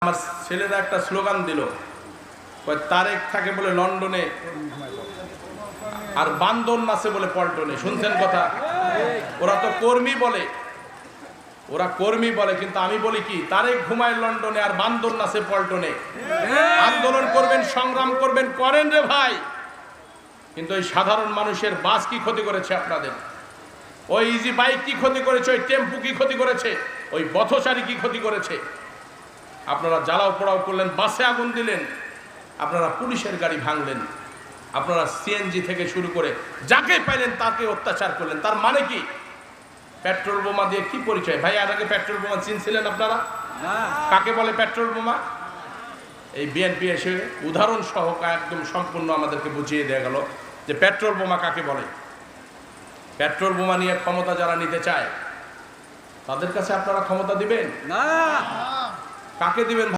আমার ছেলেরা একটা স্লোগান দিল, তারেক থাকে বলে লন্ডনে আর বান্দর নাচে বলে পল্টনে। শুনছেন কথা? ওরা তো কর্মী বলে, ওরা কর্মী বলে, কিন্তু আমি বলি কি, তারেক ঘুমায় লন্ডনে আর বান্দর নাচে পল্টনে। আন্দোলন করবেন, সংগ্রাম করবেন, করেন রে ভাই, কিন্তু ওই সাধারণ মানুষের বাস কি ক্ষতি করেছে আপনাদের? ওই ইজি বাইক কি ক্ষতি করেছে? ওই টেম্পু কি ক্ষতি করেছে? ওই পথচারী কি ক্ষতি করেছে? আপনারা জ্বালাও পোড়াও করলেন, বাসে আগুন দিলেন, আপনারা পুলিশের গাড়ি ভাঙলেন, আপনারা সিএনজি থেকে শুরু করে যাকে পাইলেন তাকে অত্যাচার করলেন। তার মানে কি? পেট্রোল বোমা দিয়ে কি পরিচয় ভাই? আর আগে পেট্রোল বোমা চিনছিলেন আপনারা? কাকে বলে পেট্রোল বোমা? এই বিএনপি এসে উদাহরণ সহ একদম সম্পূর্ণ আমাদেরকে বুঝিয়ে দেওয়া গেল যে পেট্রোল বোমা কাকে বলে। পেট্রোল বোমা নিয়ে ক্ষমতা যারা নিতে চায় তাদের কাছে আপনারা ক্ষমতা দিবেন না। কাকে দিবেন?